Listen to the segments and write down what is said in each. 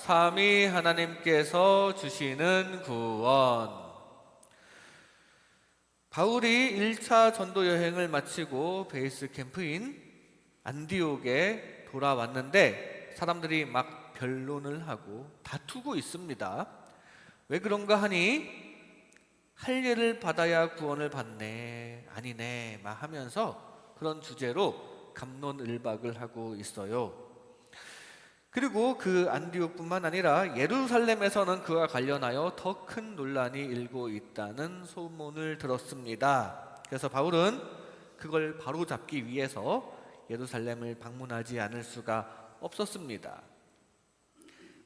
삼위 하나님께서 주시는 구원. 바울이 1차 전도 여행을 마치고 베이스 캠프인 안디옥에 돌아왔는데 사람들이 막 변론을 하고 다투고 있습니다. 왜 그런가 하니 할례를 받아야 구원을 받네, 아니네 막 하면서 그런 주제로 갑론을박을 하고 있어요. 그리고 그 안디옥뿐만 아니라 예루살렘에서는 그와 관련하여 더 큰 논란이 일고 있다는 소문을 들었습니다. 그래서 바울은 그걸 바로잡기 위해서 예루살렘을 방문하지 않을 수가 없었습니다.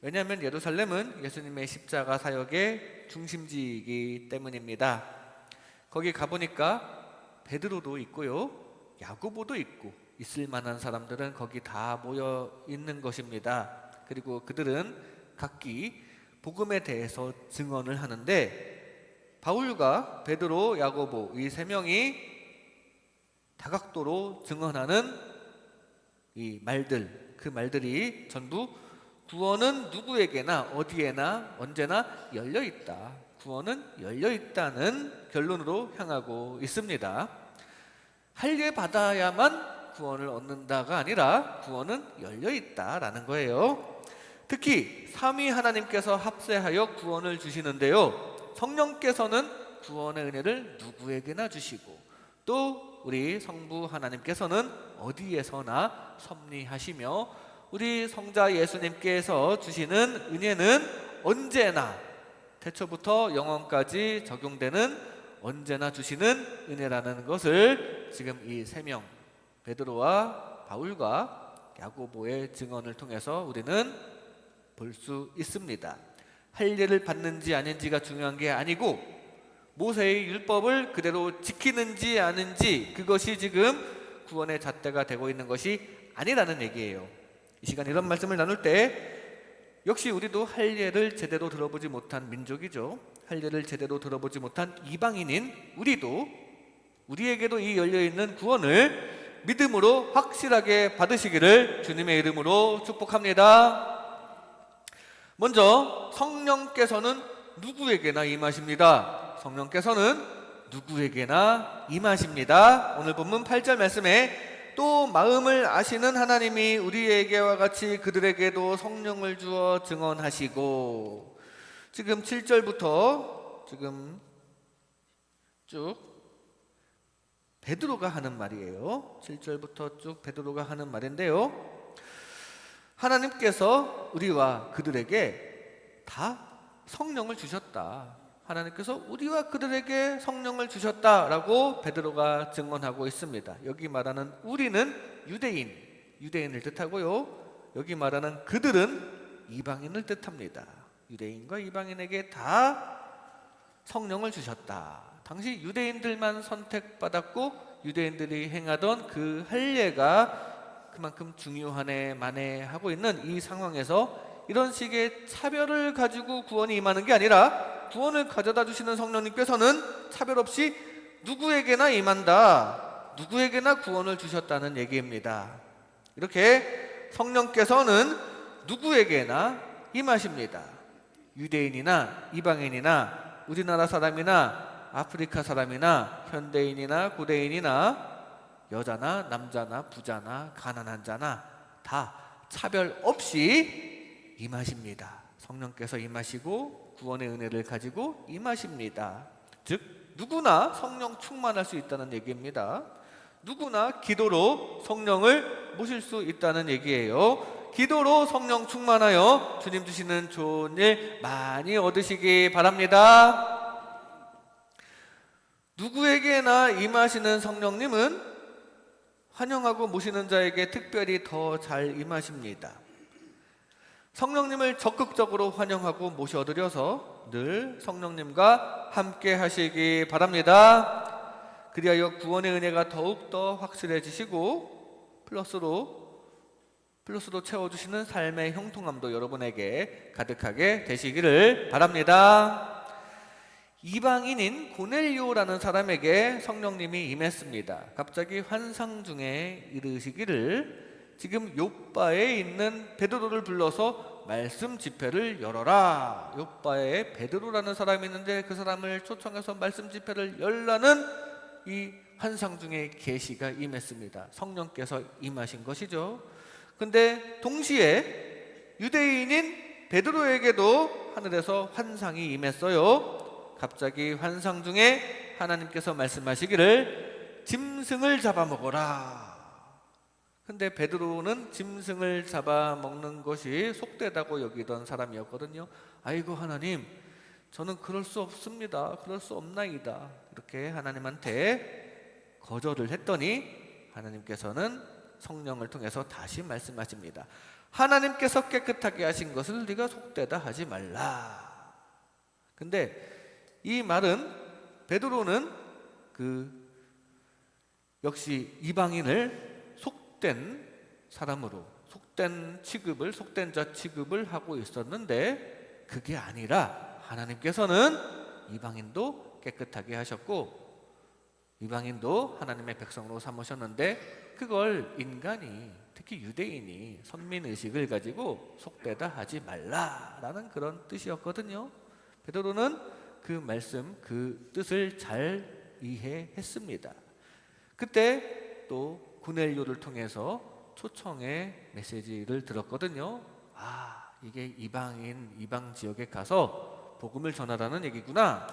왜냐하면 예루살렘은 예수님의 십자가 사역의 중심지이기 때문입니다. 거기 가보니까 베드로도 있고요, 야고보도 있고, 있을 만한 사람들은 거기 다 모여 있는 것입니다. 그리고 그들은 각기 복음에 대해서 증언을 하는데 바울과 베드로, 야고보 이 세 명이 다각도로 증언하는 이 말들, 그 말들이 전부 구원은 누구에게나 어디에나 언제나 열려 있다, 구원은 열려 있다는 결론으로 향하고 있습니다. 할례 받아야만 구원을 얻는다가 아니라 구원은 열려 있다라는 거예요. 특히 삼위 하나님께서 합세하여 구원을 주시는데요, 성령께서는 구원의 은혜를 누구에게나 주시고 또 우리 성부 하나님께서는 어디에서나 섭리하시며 우리 성자 예수님께서 주시는 은혜는 언제나 태초부터 영원까지 적용되는 언제나 주시는 은혜라는 것을 지금 이 세 명 베드로와 바울과 야고보의 증언을 통해서 우리는 볼 수 있습니다. 할례를 받는지 아닌지가 중요한 게 아니고 모세의 율법을 그대로 지키는지 아닌지, 그것이 지금 구원의 잣대가 되고 있는 것이 아니라는 얘기예요. 이 시간 이런 말씀을 나눌 때 역시 우리도 할례를 제대로 들어보지 못한 민족이죠. 할례를 제대로 들어보지 못한 이방인인 우리에게도 이 열려있는 구원을 믿음으로 확실하게 받으시기를 주님의 이름으로 축복합니다. 먼저 성령께서는 누구에게나 임하십니다. 성령께서는 누구에게나 임하십니다. 오늘 본문 8절 말씀에 또 마음을 아시는 하나님이 우리에게와 같이 그들에게도 성령을 주어 증언하시고, 지금 7절부터 지금 쭉 베드로가 하는 말이에요. 7절부터 쭉 베드로가 하는 말인데요, 하나님께서 우리와 그들에게 다 성령을 주셨다, 하나님께서 우리와 그들에게 성령을 주셨다라고 베드로가 증언하고 있습니다. 여기 말하는 우리는 유대인을 뜻하고요, 여기 말하는 그들은 이방인을 뜻합니다. 유대인과 이방인에게 다 성령을 주셨다. 당시 유대인들만 선택받았고 유대인들이 행하던 그 할례가 그만큼 중요하네 마네 하고 있는 이 상황에서 이런 식의 차별을 가지고 구원이 임하는 게 아니라 구원을 가져다 주시는 성령님께서는 차별 없이 누구에게나 임한다, 누구에게나 구원을 주셨다는 얘기입니다. 이렇게 성령께서는 누구에게나 임하십니다. 유대인이나 이방인이나 우리나라 사람이나 아프리카 사람이나 현대인이나 고대인이나 여자나 남자나 부자나 가난한 자나 다 차별 없이 임하십니다. 성령께서 임하시고 구원의 은혜를 가지고 임하십니다. 즉 누구나 성령 충만할 수 있다는 얘기입니다. 누구나 기도로 성령을 모실 수 있다는 얘기예요. 기도로 성령 충만하여 주님 주시는 좋은 일 많이 얻으시기 바랍니다. 누구에게나 임하시는 성령님은 환영하고 모시는 자에게 특별히 더 잘 임하십니다. 성령님을 적극적으로 환영하고 모셔드려서 늘 성령님과 함께 하시기 바랍니다. 그리하여 구원의 은혜가 더욱더 확실해지시고 플러스로 채워주시는 삶의 형통함도 여러분에게 가득하게 되시기를 바랍니다. 이방인인 고넬료라는 사람에게 성령님이 임했습니다. 갑자기 환상 중에 이르시기를 지금 욥바에 있는 베드로를 불러서 말씀 집회를 열어라. 요바에 베드로라는 사람이 있는데 그 사람을 초청해서 말씀 집회를 열라는 이 환상 중에 계시가 임했습니다. 성령께서 임하신 것이죠. 근데 동시에 유대인인 베드로에게도 하늘에서 환상이 임했어요. 갑자기 환상 중에 하나님께서 말씀하시기를 짐승을 잡아먹어라. 근데 베드로는 짐승을 잡아먹는 것이 속되다고 여기던 사람이었거든요. 아이고 하나님, 저는 그럴 수 없습니다. 그럴 수 없나이다. 이렇게 하나님한테 거절을 했더니 하나님께서는 성령을 통해서 다시 말씀하십니다. 하나님께서 깨끗하게 하신 것을 네가 속되다 하지 말라. 근데 이 말은 베드로는 역시 이방인을 속된 사람으로 속된 자 취급을 하고 있었는데 그게 아니라 하나님께서는 이방인도 깨끗하게 하셨고 이방인도 하나님의 백성으로 삼으셨는데 그걸 인간이, 특히 유대인이 선민의식을 가지고 속되다 하지 말라라는 그런 뜻이었거든요. 베드로는 그 말씀, 그 뜻을 잘 이해했습니다. 그때 또 고넬료를 통해서 초청의 메시지를 들었거든요. 이게 이방 지역에 가서 복음을 전하라는 얘기구나.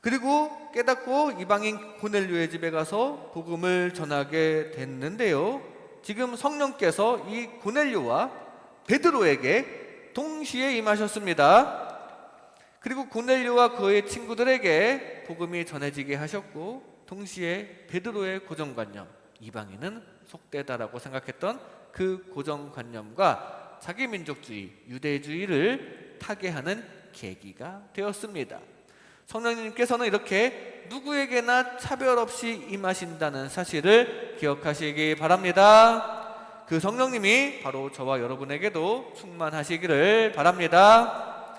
그리고 깨닫고 이방인 고넬료의 집에 가서 복음을 전하게 됐는데요. 지금 성령께서 이 고넬료와 베드로에게 동시에 임하셨습니다. 그리고 고넬료와 그의 친구들에게 복음이 전해지게 하셨고 동시에 베드로의 고정관념, 이방인은 속되다라고 생각했던 그 고정관념과 자기 민족주의, 유대주의를 타개하는 계기가 되었습니다. 성령님께서는 이렇게 누구에게나 차별 없이 임하신다는 사실을 기억하시기 바랍니다. 그 성령님이 바로 저와 여러분에게도 충만하시기를 바랍니다.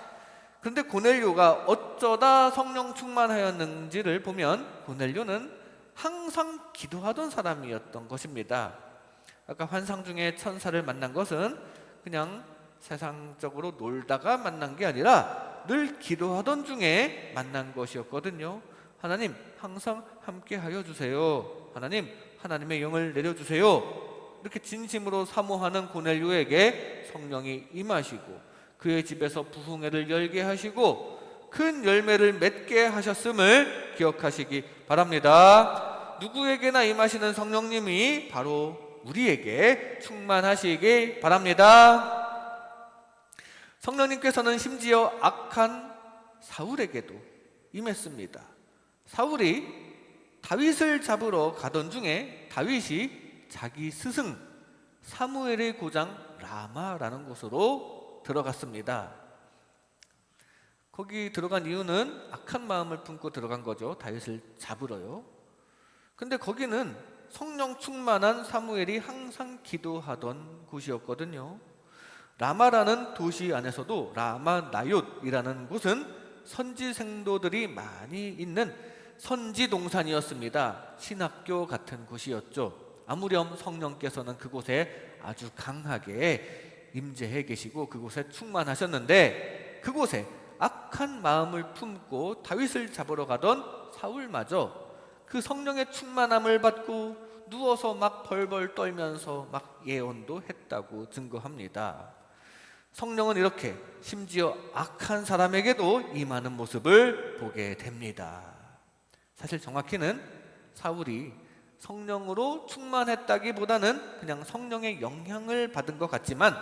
그런데 고넬료가 어쩌다 성령 충만하였는지를 보면 고넬료는 항상 기도하던 사람이었던 것입니다. 아까 환상 중에 천사를 만난 것은 그냥 세상적으로 놀다가 만난 게 아니라 늘 기도하던 중에 만난 것이었거든요. 하나님, 항상 함께 하여 주세요. 하나님, 하나님의 영을 내려주세요. 이렇게 진심으로 사모하는 고넬료에게 성령이 임하시고 그의 집에서 부흥회를 열게 하시고 큰 열매를 맺게 하셨음을 기억하시기 바랍니다. 누구에게나 임하시는 성령님이 바로 우리에게 충만하시기 바랍니다. 성령님께서는 심지어 악한 사울에게도 임했습니다. 사울이 다윗을 잡으러 가던 중에 다윗이 자기 스승 사무엘의 고장 라마라는 곳으로 들어갔습니다. 거기 들어간 이유는 악한 마음을 품고 들어간 거죠. 다윗을 잡으러요. 근데 거기는 성령 충만한 사무엘이 항상 기도하던 곳이었거든요. 라마라는 도시 안에서도 라마나옳이라는 곳은 선지 생도들이 많이 있는 선지 동산이었습니다. 신학교 같은 곳이었죠. 아무렴 성령께서는 그곳에 아주 강하게 임재해 계시고 그곳에 충만하셨는데 그곳에 악한 마음을 품고 다윗을 잡으러 가던 사울마저 그 성령의 충만함을 받고 누워서 막 벌벌 떨면서 막 예언도 했다고 증거합니다. 성령은 이렇게 심지어 악한 사람에게도 임하는 모습을 보게 됩니다. 사실 정확히는 사울이 성령으로 충만했다기보다는 그냥 성령의 영향을 받은 것 같지만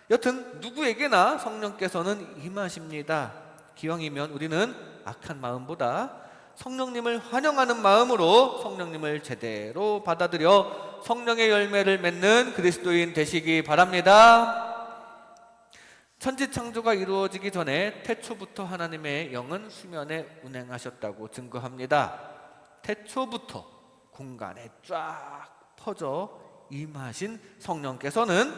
여튼 누구에게나 성령께서는 임하십니다. 기왕이면 우리는 악한 마음보다 성령님을 환영하는 마음으로 성령님을 제대로 받아들여 성령의 열매를 맺는 그리스도인 되시기 바랍니다. 천지창조가 이루어지기 전에 태초부터 하나님의 영은 수면에 운행하셨다고 증거합니다. 태초부터 공간에 쫙 퍼져 임하신 성령께서는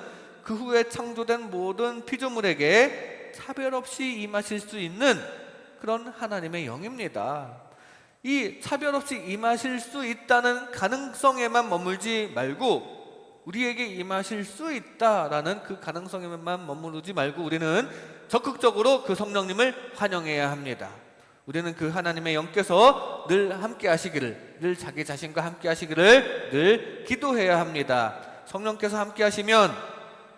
그 후에 창조된 모든 피조물에게 차별 없이 임하실 수 있는 그런 하나님의 영입니다. 이 차별 없이 임하실 수 있다는 가능성에만 머물지 말고 우리에게 임하실 수 있다라는 그 가능성에만 머무르지 말고 우리는 적극적으로 그 성령님을 환영해야 합니다. 우리는 그 하나님의 영께서 늘 함께 하시기를, 늘 자기 자신과 함께 하시기를 늘 기도해야 합니다. 성령께서 함께 하시면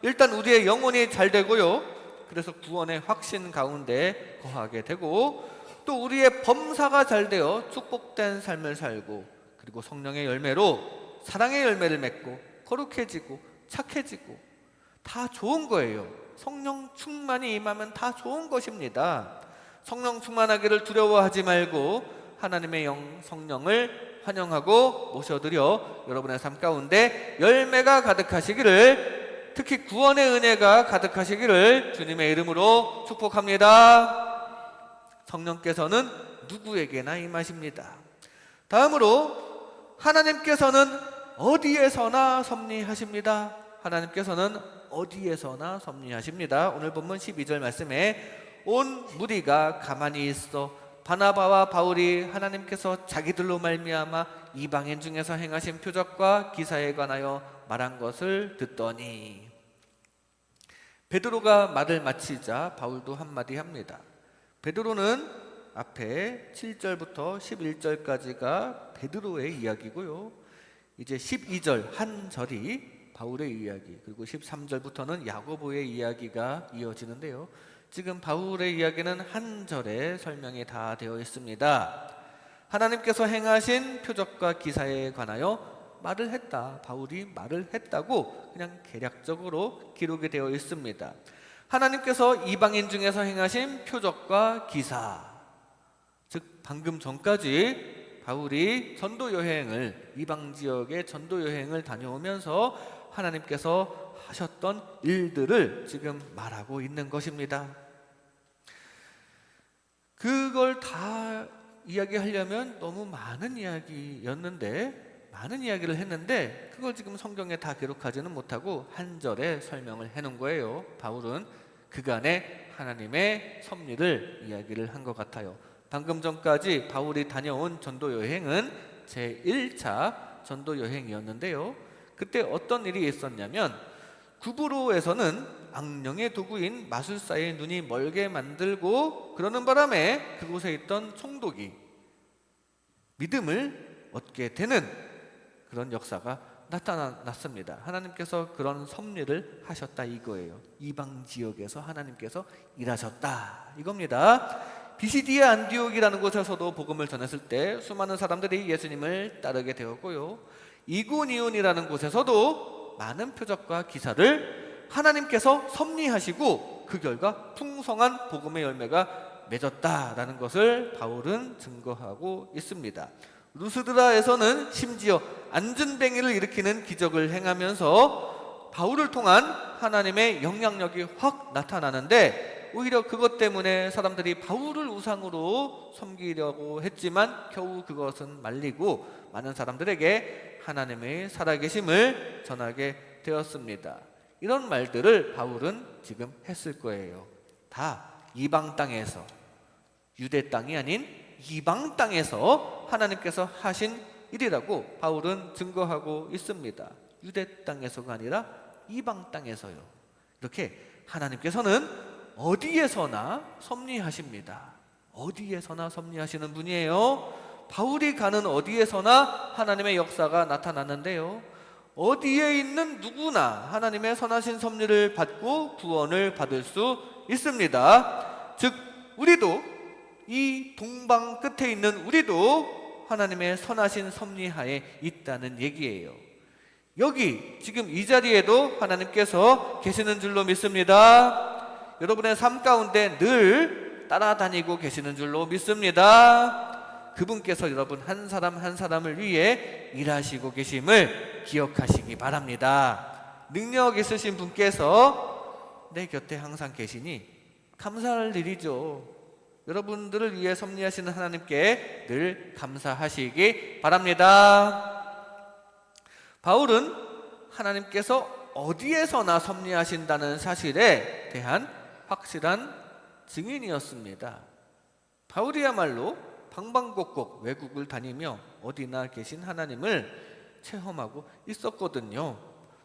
일단 우리의 영혼이 잘 되고요, 그래서 구원의 확신 가운데 거하게 되고, 또 우리의 범사가 잘 되어 축복된 삶을 살고, 그리고 성령의 열매로 사랑의 열매를 맺고 거룩해지고 착해지고, 다 좋은 거예요. 성령 충만이 임하면 다 좋은 것입니다. 성령 충만하기를 두려워하지 말고 하나님의 영 성령을 환영하고 모셔드려 여러분의 삶 가운데 열매가 가득하시기를, 특히 구원의 은혜가 가득하시기를 주님의 이름으로 축복합니다. 성령께서는 누구에게나 임하십니다. 다음으로 하나님께서는 어디에서나 섭리하십니다. 하나님께서는 어디에서나 섭리하십니다. 오늘 본문 12절 말씀에 온 무리가 가만히 있어 바나바와 바울이 하나님께서 자기들로 말미암아 이방인 중에서 행하신 표적과 기사에 관하여 말한 것을 듣더니, 베드로가 말을 마치자 바울도 한마디 합니다. 베드로는 앞에 7절부터 11절까지가 베드로의 이야기고요, 이제 12절 한 절이 바울의 이야기, 그리고 13절부터는 야고보의 이야기가 이어지는데요, 지금 바울의 이야기는 한 절에 설명이 다 되어 있습니다. 하나님께서 행하신 표적과 기사에 관하여 말을 했다, 바울이 말을 했다고 그냥 개략적으로 기록이 되어 있습니다. 하나님께서 이방인 중에서 행하신 표적과 기사, 즉 방금 전까지 바울이 전도 여행을, 이방 지역의 전도 여행을 다녀오면서 하나님께서 하셨던 일들을 지금 말하고 있는 것입니다. 그걸 다 이야기하려면 너무 많은 이야기였는데, 많은 이야기를 했는데 그걸 지금 성경에 다 기록하지는 못하고 한 절에 설명을 해놓은 거예요. 바울은 그간의 하나님의 섭리를 이야기를 한 것 같아요. 방금 전까지 바울이 다녀온 전도 여행은 제1차 전도 여행이었는데요, 그때 어떤 일이 있었냐면, 구브로에서는 악령의 도구인 마술사의 눈이 멀게 만들고, 그러는 바람에 그곳에 있던 총독이 믿음을 얻게 되는 그런 역사가 나타났습니다. 하나님께서 그런 섭리를 하셨다 이거예요. 이방 지역에서 하나님께서 일하셨다 이겁니다. 비시디아 안디옥이라는 곳에서도 복음을 전했을 때 수많은 사람들이 예수님을 따르게 되었고요, 이고니온이라는 곳에서도 많은 표적과 기사를 하나님께서 섭리하시고 그 결과 풍성한 복음의 열매가 맺었다라는 것을 바울은 증거하고 있습니다. 루스드라에서는 심지어 안전뱅이를 일으키는 기적을 행하면서 바울을 통한 하나님의 영향력이 확 나타나는데, 오히려 그것 때문에 사람들이 바울을 우상으로 섬기려고 했지만 겨우 그것은 말리고 많은 사람들에게 하나님의 살아계심을 전하게 되었습니다. 이런 말들을 바울은 지금 했을 거예요. 다 이방 땅에서, 유대 땅이 아닌 이방 땅에서 하나님께서 하신 일이라고 바울은 증거하고 있습니다. 유대 땅에서가 아니라 이방 땅에서요. 이렇게 하나님께서는 어디에서나 섭리하십니다. 어디에서나 섭리하시는 분이에요. 바울이 가는 어디에서나 하나님의 역사가 나타나는데요, 어디에 있는 누구나 하나님의 선하신 섭리를 받고 구원을 받을 수 있습니다. 즉 우리도, 이 동방 끝에 있는 우리도 하나님의 선하신 섭리하에 있다는 얘기예요. 여기 지금 이 자리에도 하나님께서 계시는 줄로 믿습니다. 여러분의 삶 가운데 늘 따라다니고 계시는 줄로 믿습니다. 그분께서 여러분 한 사람 한 사람을 위해 일하시고 계심을 기억하시기 바랍니다. 능력 있으신 분께서 내 곁에 항상 계시니 감사할 일이죠. 여러분들을 위해 섭리하시는 하나님께 늘 감사하시기 바랍니다. 바울은 하나님께서 어디에서나 섭리하신다는 사실에 대한 확실한 증인이었습니다. 바울이야말로 방방곡곡 외국을 다니며 어디나 계신 하나님을 체험하고 있었거든요.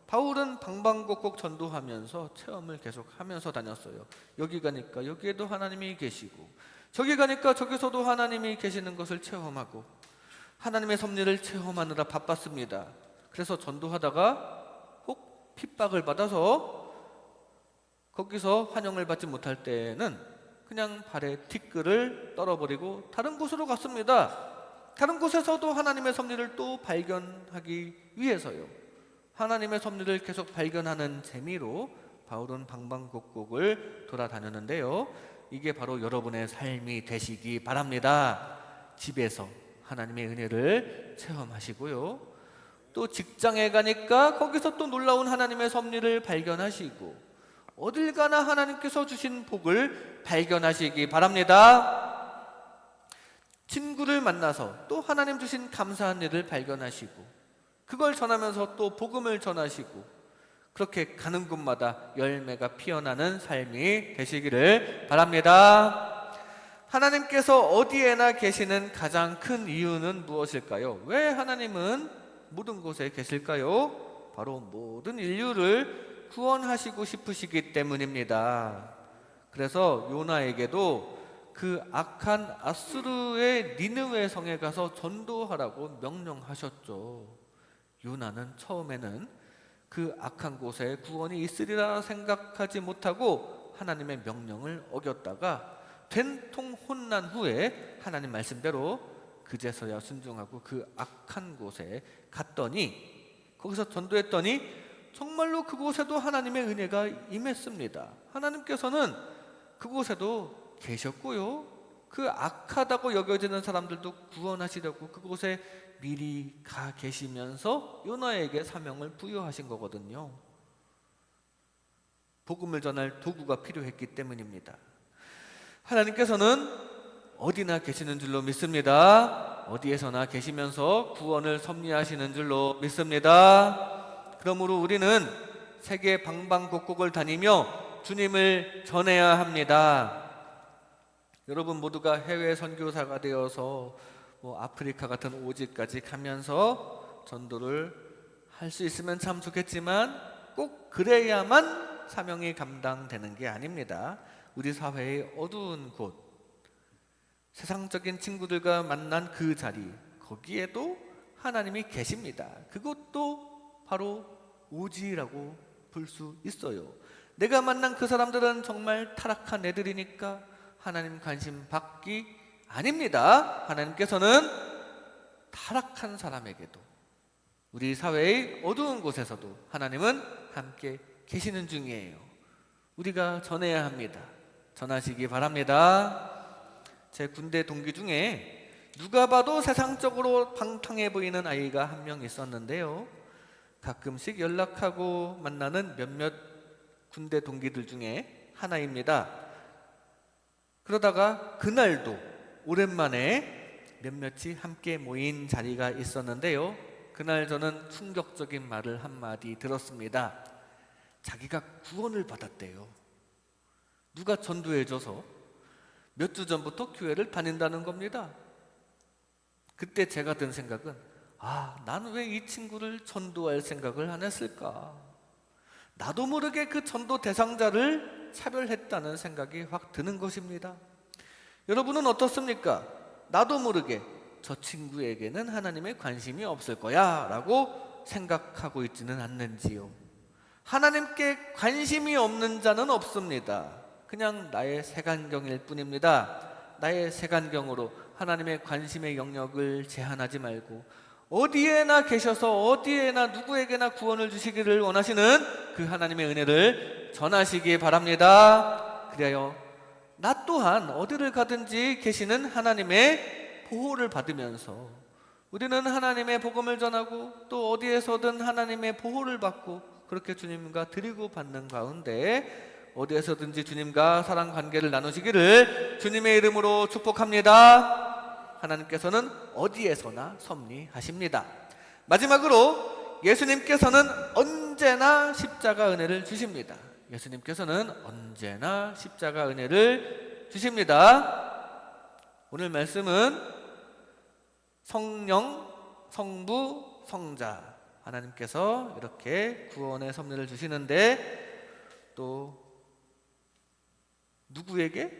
바울은 방방곡곡 전도하면서 체험을 계속하면서 다녔어요. 여기 가니까 여기에도 하나님이 계시고, 저기 가니까 저기서도 하나님이 계시는 것을 체험하고, 하나님의 섭리를 체험하느라 바빴습니다. 그래서 전도하다가 혹 핍박을 받아서 거기서 환영을 받지 못할 때에는 그냥 발에 티끌을 떨어버리고 다른 곳으로 갔습니다. 다른 곳에서도 하나님의 섭리를 또 발견하기 위해서요. 하나님의 섭리를 계속 발견하는 재미로 바울은 방방곡곡을 돌아다녔는데요. 이게 바로 여러분의 삶이 되시기 바랍니다. 집에서 하나님의 은혜를 체험하시고요. 또 직장에 가니까 거기서 또 놀라운 하나님의 섭리를 발견하시고, 어딜 가나 하나님께서 주신 복을 발견하시기 바랍니다. 친구를 만나서 또 하나님 주신 감사한 일을 발견하시고, 그걸 전하면서 또 복음을 전하시고, 그렇게 가는 곳마다 열매가 피어나는 삶이 되시기를 바랍니다. 하나님께서 어디에나 계시는 가장 큰 이유는 무엇일까요? 왜 하나님은 모든 곳에 계실까요? 바로 모든 인류를 구원하시고 싶으시기 때문입니다. 그래서 요나에게도 그 악한 아수르의 니느웨 성에 가서 전도하라고 명령하셨죠. 요나는 처음에는 그 악한 곳에 구원이 있으리라 생각하지 못하고 하나님의 명령을 어겼다가 된통 혼난 후에 하나님 말씀대로 그제서야 순종하고 그 악한 곳에 갔더니, 거기서 전도했더니 정말로 그곳에도 하나님의 은혜가 임했습니다. 하나님께서는 그곳에도 계셨고요, 그 악하다고 여겨지는 사람들도 구원하시려고 그곳에 미리 가 계시면서 요나에게 사명을 부여하신 거거든요. 복음을 전할 도구가 필요했기 때문입니다. 하나님께서는 어디나 계시는 줄로 믿습니다. 어디에서나 계시면서 구원을 섭리하시는 줄로 믿습니다. 그러므로 우리는 세계 방방곡곡을 다니며 주님을 전해야 합니다. 여러분 모두가 해외 선교사가 되어서 아프리카 같은 오지까지 가면서 전도를 할 수 있으면 참 좋겠지만, 꼭 그래야만 사명이 감당되는 게 아닙니다. 우리 사회의 어두운 곳, 세상적인 친구들과 만난 그 자리, 거기에도 하나님이 계십니다. 그것도 바로 오지라고 볼 수 있어요. 내가 만난 그 사람들은 정말 타락한 애들이니까 하나님 관심 받기 아닙니다. 하나님께서는 타락한 사람에게도, 우리 사회의 어두운 곳에서도 하나님은 함께 계시는 중이에요. 우리가 전해야 합니다. 전하시기 바랍니다. 제 군대 동기 중에 누가 봐도 세상적으로 방탕해 보이는 아이가 한 명 있었는데요. 가끔씩 연락하고 만나는 몇몇 군대 동기들 중에 하나입니다. 그러다가 그날도 오랜만에 몇몇이 함께 모인 자리가 있었는데요. 그날 저는 충격적인 말을 한마디 들었습니다. 자기가 구원을 받았대요. 누가 전도해줘서 몇 주 전부터 교회를 다닌다는 겁니다. 그때 제가 든 생각은, 난 왜 이 친구를 전도할 생각을 안 했을까? 나도 모르게 그 전도 대상자를 차별했다는 생각이 확 드는 것입니다. 여러분은 어떻습니까? 나도 모르게 저 친구에게는 하나님의 관심이 없을 거야 라고 생각하고 있지는 않는지요? 하나님께 관심이 없는 자는 없습니다. 그냥 나의 색안경일 뿐입니다. 나의 색안경으로 하나님의 관심의 영역을 제한하지 말고 어디에나 계셔서 어디에나 누구에게나 구원을 주시기를 원하시는 그 하나님의 은혜를 전하시기 바랍니다. 그래요, 나 또한 어디를 가든지 계시는 하나님의 보호를 받으면서 우리는 하나님의 복음을 전하고 또 어디에서든 하나님의 보호를 받고 그렇게 주님과 드리고 받는 가운데 어디에서든지 주님과 사랑 관계를 나누시기를 주님의 이름으로 축복합니다. 하나님께서는 어디에서나 섭리하십니다. 마지막으로 예수님께서는 언제나 십자가 은혜를 주십니다. 예수님께서는 언제나 십자가 은혜를 주십니다. 오늘 말씀은 성령, 성부, 성자, 하나님께서 이렇게 구원의 섭리를 주시는데 또 누구에게?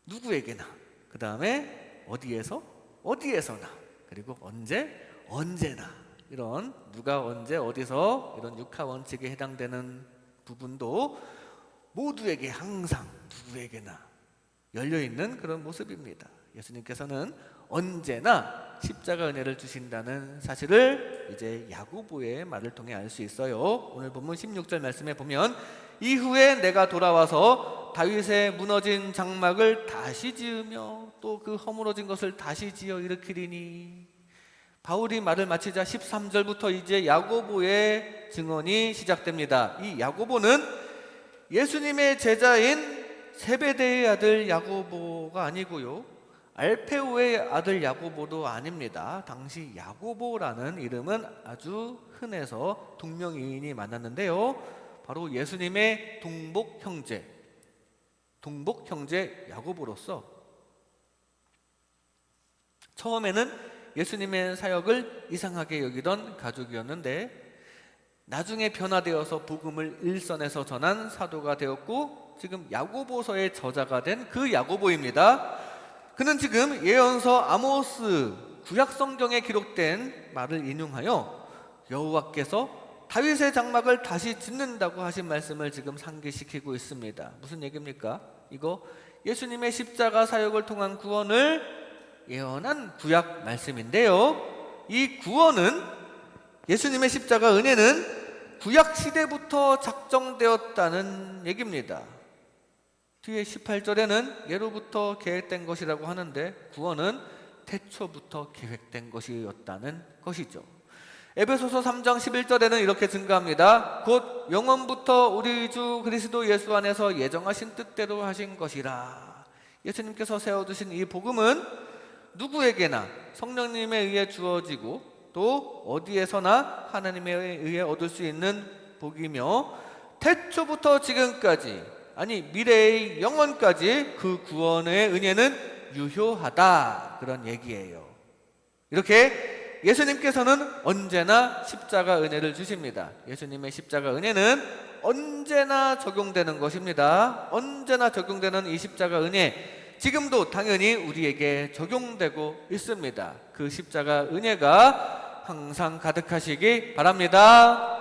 누구에게나. 그 다음에 어디에서? 어디에서나. 그리고 언제? 언제나. 이런 누가 언제 어디서 이런 육하 원칙에 해당되는 부분도 모두에게 항상 누구에게나 열려있는 그런 모습입니다. 예수님께서는 언제나 십자가 은혜를 주신다는 사실을 이제 야고보의 말을 통해 알 수 있어요. 오늘 본문 16절 말씀에 보면 이후에 내가 돌아와서 다윗의 무너진 장막을 다시 지으며 또 그 허물어진 것을 다시 지어 일으키리니. 바울이 말을 마치자 13절부터 이제 야고보의 증언이 시작됩니다. 이 야고보는 예수님의 제자인 세베대의 아들 야고보가 아니고요, 알페오의 아들 야고보도 아닙니다. 당시 야고보라는 이름은 아주 흔해서 동명이인이 많았는데요, 바로 예수님의 동복 형제 야고보로서 처음에는 예수님의 사역을 이상하게 여기던 가족이었는데 나중에 변화되어서 복음을 일선에서 전한 사도가 되었고 지금 야고보서의 저자가 된 그 야고보입니다. 그는 지금 예언서 아모스 구약 성경에 기록된 말을 인용하여 여호와께서 다윗의 장막을 다시 짓는다고 하신 말씀을 지금 상기시키고 있습니다. 무슨 얘기입니까? 이거 예수님의 십자가 사역을 통한 구원을 예언한 구약 말씀인데요, 이 구원은 예수님의 십자가 은혜는 구약 시대부터 작정되었다는 얘기입니다. 뒤에 18절에는 예로부터 계획된 것이라고 하는데 구원은 태초부터 계획된 것이었다는 것이죠. 에베소서 3장 11절에는 이렇게 증가합니다. 곧 영원부터 우리 주 그리스도 예수 안에서 예정하신 뜻대로 하신 것이라. 예수님께서 세워두신 이 복음은 누구에게나 성령님에 의해 주어지고 또 어디에서나 하나님에 의해 얻을 수 있는 복이며 태초부터 지금까지, 아니 미래의 영원까지 그 구원의 은혜는 유효하다, 그런 얘기예요. 이렇게 예수님께서는 언제나 십자가 은혜를 주십니다. 예수님의 십자가 은혜는 언제나 적용되는 것입니다. 언제나 적용되는 이 십자가 은혜, 지금도 당연히 우리에게 적용되고 있습니다. 그 십자가 은혜가 항상 가득하시기 바랍니다.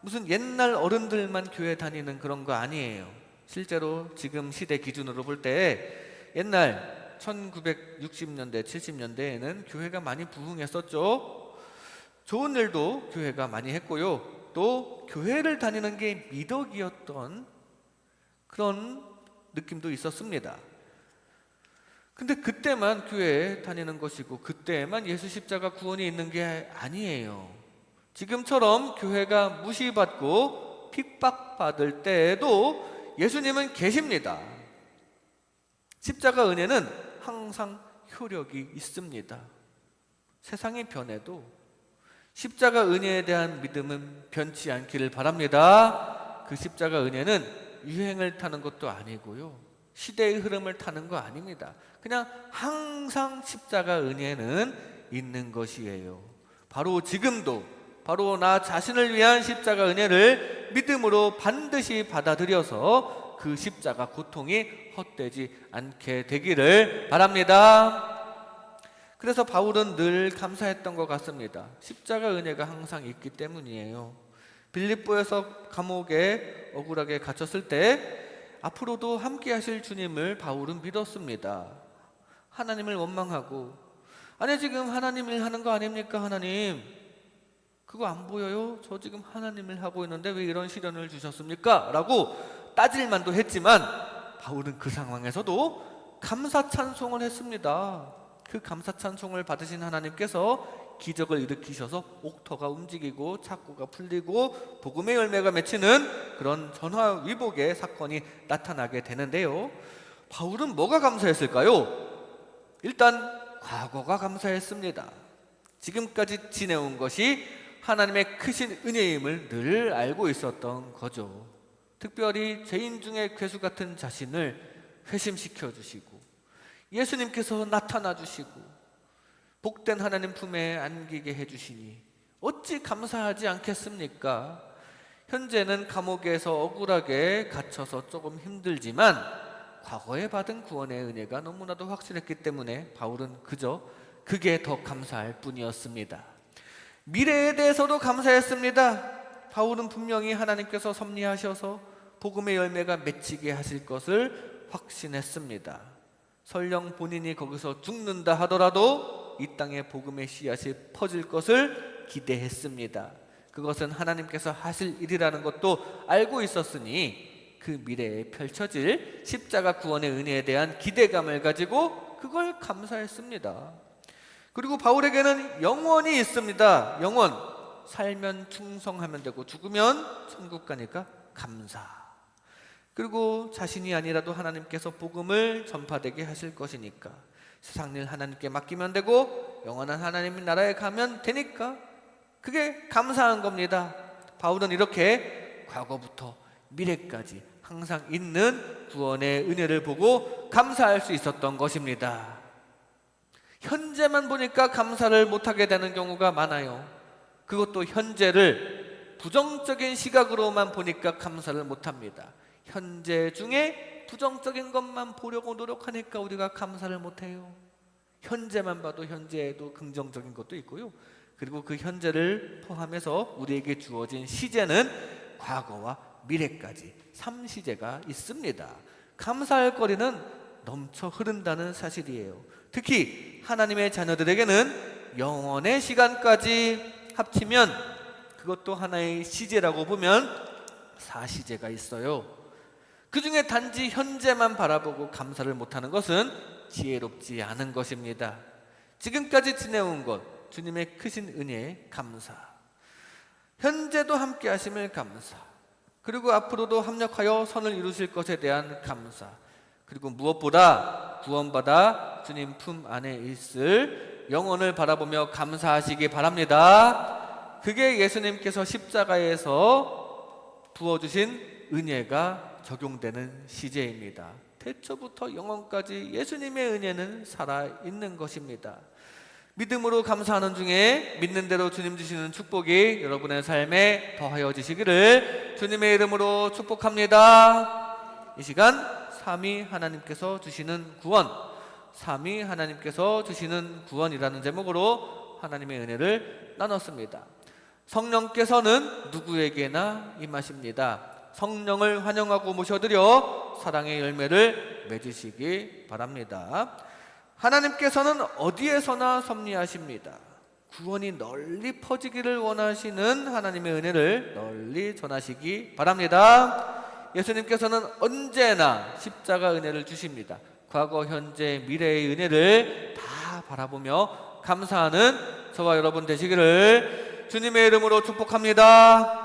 무슨 옛날 어른들만 교회 다니는 그런 거 아니에요. 실제로 지금 시대 기준으로 볼 때 옛날 1960년대, 70년대에는 교회가 많이 부흥했었죠. 좋은 일도 교회가 많이 했고요. 또 교회를 다니는 게 미덕이었던 그런 느낌도 있었습니다. 근데 그때만 교회에 다니는 것이고 그때만 예수 십자가 구원이 있는 게 아니에요. 지금처럼 교회가 무시받고 핍박받을 때에도 예수님은 계십니다. 십자가 은혜는 항상 효력이 있습니다. 세상이 변해도 십자가 은혜에 대한 믿음은 변치 않기를 바랍니다. 그 십자가 은혜는 유행을 타는 것도 아니고요, 시대의 흐름을 타는 거 아닙니다. 그냥 항상 십자가 은혜는 있는 것이에요. 바로 지금도 바로 나 자신을 위한 십자가 은혜를 믿음으로 반드시 받아들여서 그 십자가 고통이 헛되지 않게 되기를 바랍니다. 그래서 바울은 늘 감사했던 것 같습니다. 십자가 은혜가 항상 있기 때문이에요. 빌립보에서 감옥에 억울하게 갇혔을 때 앞으로도 함께 하실 주님을 바울은 믿었습니다. 하나님을 원망하고, 아니 지금 하나님 일 하는 거 아닙니까? 하나님 그거 안 보여요? 저 지금 하나님 일 하고 있는데 왜 이런 시련을 주셨습니까? 라고 따질만도 했지만 바울은 그 상황에서도 감사 찬송을 했습니다. 그 감사 찬송을 받으신 하나님께서 기적을 일으키셔서 옥터가 움직이고 착고가 풀리고 복음의 열매가 맺히는 그런 전화위복의 사건이 나타나게 되는데요, 바울은 뭐가 감사했을까요? 일단 과거가 감사했습니다. 지금까지 지내온 것이 하나님의 크신 은혜임을 늘 알고 있었던 거죠. 특별히 죄인 중에 괴수 같은 자신을 회심시켜 주시고 예수님께서 나타나 주시고 복된 하나님 품에 안기게 해주시니 어찌 감사하지 않겠습니까? 현재는 감옥에서 억울하게 갇혀서 조금 힘들지만 과거에 받은 구원의 은혜가 너무나도 확실했기 때문에 바울은 그저 그게 더 감사할 뿐이었습니다. 미래에 대해서도 감사했습니다. 바울은 분명히 하나님께서 섭리하셔서 복음의 열매가 맺히게 하실 것을 확신했습니다. 설령 본인이 거기서 죽는다 하더라도 이 땅에 복음의 씨앗이 퍼질 것을 기대했습니다. 그것은 하나님께서 하실 일이라는 것도 알고 있었으니 그 미래에 펼쳐질 십자가 구원의 은혜에 대한 기대감을 가지고 그걸 감사했습니다. 그리고 바울에게는 영원이 있습니다. 영원. 살면 충성하면 되고 죽으면 천국 가니까 감사. 그리고 자신이 아니라도 하나님께서 복음을 전파되게 하실 것이니까 세상 일 하나님께 맡기면 되고 영원한 하나님 나라에 가면 되니까 그게 감사한 겁니다. 바울은 이렇게 과거부터 미래까지 항상 있는 구원의 은혜를 보고 감사할 수 있었던 것입니다. 현재만 보니까 감사를 못하게 되는 경우가 많아요. 그것도 현재를 부정적인 시각으로만 보니까 감사를 못합니다. 현재 중에 부정적인 것만 보려고 노력하니까 우리가 감사를 못해요. 현재만 봐도 현재에도 긍정적인 것도 있고요. 그리고 그 현재를 포함해서 우리에게 주어진 시제는 과거와 미래까지 3시제가 있습니다. 감사할 거리는 넘쳐 흐른다는 사실이에요. 특히 하나님의 자녀들에게는 영원의 시간까지 합치면 그것도 하나의 시제라고 보면 4시제가 있어요. 그 중에 단지 현재만 바라보고 감사를 못하는 것은 지혜롭지 않은 것입니다. 지금까지 지내온 것, 주님의 크신 은혜에 감사, 현재도 함께 하심을 감사, 그리고 앞으로도 합력하여 선을 이루실 것에 대한 감사, 그리고 무엇보다 구원받아 주님 품 안에 있을 영혼을 바라보며 감사하시기 바랍니다. 그게 예수님께서 십자가에서 부어주신 은혜가 적용되는 시제입니다. 태초부터 영원까지 예수님의 은혜는 살아있는 것입니다. 믿음으로 감사하는 중에 믿는 대로 주님 주시는 축복이 여러분의 삶에 더하여 지시기를 주님의 이름으로 축복합니다. 이 시간 삼위 하나님께서 주시는 구원, 삼위 하나님께서 주시는 구원이라는 제목으로 하나님의 은혜를 나눴습니다. 성령께서는 누구에게나 임하십니다. 성령을 환영하고 모셔드려 사랑의 열매를 맺으시기 바랍니다. 하나님께서는 어디에서나 섭리하십니다. 구원이 널리 퍼지기를 원하시는 하나님의 은혜를 널리 전하시기 바랍니다. 예수님께서는 언제나 십자가 은혜를 주십니다. 과거, 현재, 미래의 은혜를 다 바라보며 감사하는 저와 여러분 되시기를 주님의 이름으로 축복합니다.